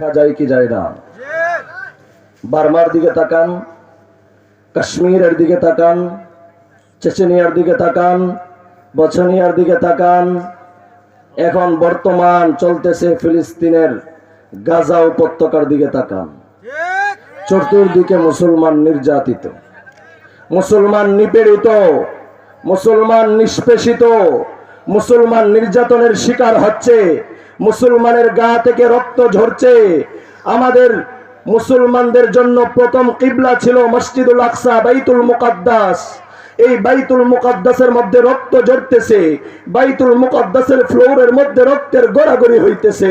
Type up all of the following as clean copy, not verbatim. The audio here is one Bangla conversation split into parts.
দেখা যায় কি যায় না? বার্মার দিকে তাকান, কাশ্মীরের দিকে তাকান, চেচেনিয়ার দিকে তাকান, বছনিয়ার দিকে তাকান, এখন বর্তমান চলতেছে ফিলিস্তিনের গাজা উপত্যকার দিকে তাকান। চতুর্দিকে মুসলমান নির্যাতিত, মুসলমান নিপীড়িত, মুসলমান নিষ্পেষিত, মুসলমান নির্যাতনের শিকার হচ্ছে, মুসলমানের গা থেকে রক্ত ঝরছে। আমাদের মুসলমানদের জন্য প্রথম কিবলা ছিল মসজিদুল আকসা, বাইতুল মুকাদ্দাস। এই বাইতুল মুকাদ্দাসের মধ্যে রক্ত ঝরতেছে, বাইতুল মুকাদ্দাসের ফ্লোরের মধ্যে রক্তের গড়াগড়ি হইতেছে।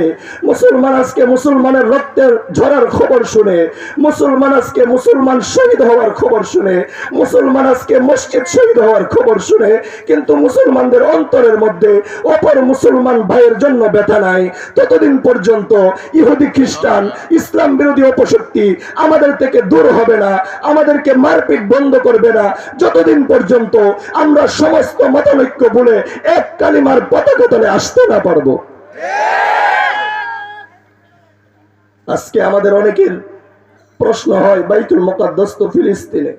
মুসলমান আজকে মুসলমানের রক্তের ঝরার খবর শুনে, মুসলমান আজকে মুসলমান শহীদ হওয়ার খবর শুনে, মুসলমান আজকে মসজিদ শহীদ হওয়ার খবর শুনে, কিন্তু মুসলমানদের অন্তরের মধ্যে অপর মুসলমান ভাইয়ের জন্য ব্যথা নাই। ততদিন পর্যন্ত ইহুদি খ্রিস্টান ইসলাম বিরোধী অপশক্তি আমাদের থেকে দূর হবে না, আমাদেরকে মারপিট বন্ধ করবে না, যতদিন পর্যন্ত আমরা সমস্ত মতানৈক্য বলে এক কালিমার পতাকা তলে আসতে না পারবো। আজকে আমাদের অনেকের প্রশ্ন হয়, বাইতুল মুকাদ্দাস তো ফিলিস্তিনে,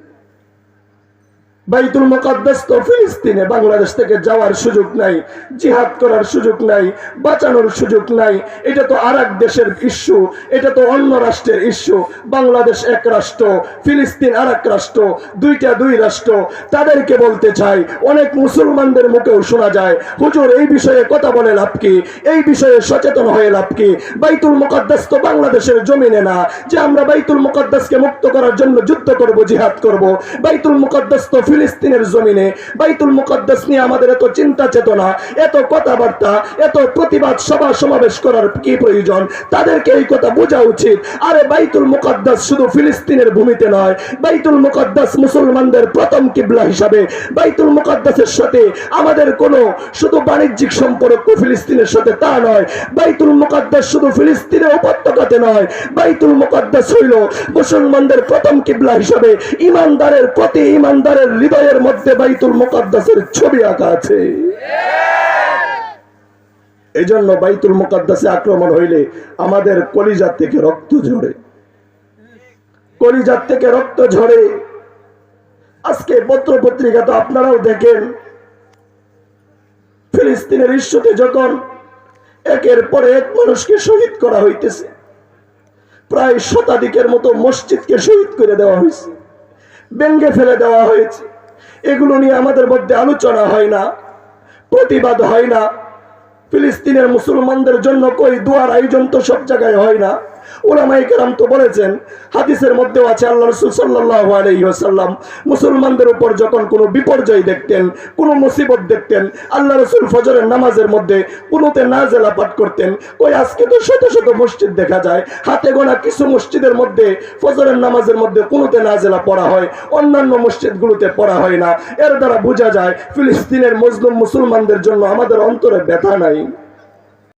বাইতুল মুকাদ্দাস তো ফিলিস্তিনে, বাংলাদেশ থেকে যাওয়ার সুযোগ নাই, জিহাদ করার সুযোগ নাই, বাঁচানোর সুযোগ নাই, এটা তো আরেক দেশের ইস্যু, এটা তো অন্য রাষ্ট্রের ইস্যু। বাংলাদেশ এক রাষ্ট্র, ফিলিস্তিন আরেক রাষ্ট্র, দুইটা দুই রাষ্ট্র। তাদেরকে বলতে চাই, অনেক মুসলমানদের মুখেও শোনা যায়, হুজুর এই বিষয়ে কথা বলে লাভ কি, এই বিষয়ে সচেতন হয়ে লাভ কি? বাইতুল মুকাদ্দাস তো বাংলাদেশের জমিনে না যে আমরা বাইতুল মুকাদ্দাসকে মুক্ত করার জন্য যুদ্ধ করব, জিহাদ করব। বাইতুল মুকাদ্দাস তো ফিলিস্তিনের জমিনে। বাইতুল মুকাদ্দাস নিয়ে আমাদের এত চিন্তা চেতনা, এত কথাবার্তা, এত প্রতিবাদ সভা সমাবেশ করার কি প্রয়োজন? তাদেরকে এই কথা বোঝা উচিত। আরে বাইতুল মুকাদ্দাস শুধু ফিলিস্তিনের ভূমিতে নয়, বাইতুল মুকাদ্দাস মুসলমানদের প্রথম কিবলা হিসাবে। বাইতুল মুকাদ্দাসের সাথে আমাদের কোনো শুধু বাণিজ্যিক সম্পর্ক ফিলিস্তিনের সাথে তা নয়। বাইতুল মুকাদ্দাস শুধু ফিলিস্তিনের উপত্যকাতে নয়, বাইতুল মুকাদ্দাস হইল মুসলমানদের প্রথম কিবলা হিসাবে। ইমানদারের প্রতি ইমানদারের হৃদয়ের মধ্যে বাইতুল মুকাদ্দাসের ছবি আঁকা আছে। এজন্য বাইতুল মুকাদ্দাসে আক্রমণ হইলে আমাদের কলিজার থেকে রক্ত ঝরে, কলিজার থেকে রক্ত ঝরে। আজকে পত্র পত্রিকা তো আপনারাও দেখেন, ফিলিস্তিনের ইস্যুতে যখন একের পর এক মানুষকে শহীদ করা হইতেছে, প্রায় শতাধিকের মতো মসজিদকে শহীদ করে দেওয়া হয়েছে, ভেঙে ফেলে দেওয়া হয়েছে। এগুলো নিয়ে আমাদের মধ্যে আলোচনা হয় না, প্রতিবাদ হয় না। ফিলিস্তিনের মুসলমানদের জন্য কই দোয়ার আয়োজন তো সব জায়গায় হয় না। উলামায়ে কেরাম তো বলেছেন, হাদিসের মধ্যেও আছে, আল্লাহ রাসূল সাল্লাল্লাহু আলাইহি ওয়াসাল্লাম মুসলমানদের উপর যখন কোনো বিপর্যয় দেখতেন, কোনো মুসিবত দেখতেন, আল্লাহ রাসূল ফজরের নামাজের মধ্যে কুনুতে নাজিলা পাঠ করতেন। কই আজকে তো শত শত মসজিদ দেখা যায়, হাতে গোনা কিছু মসজিদের মধ্যে ফজরের নামাজের মধ্যে কুনুতে নাজিলা পড়া হয়, অন্যান্য মসজিদগুলোতে পড়া হয় না। এর দ্বারা বোঝা যায় ফিলিস্তিনের মজলুম মুসলমানদের জন্য আমাদের অন্তরে ব্যথা নাই।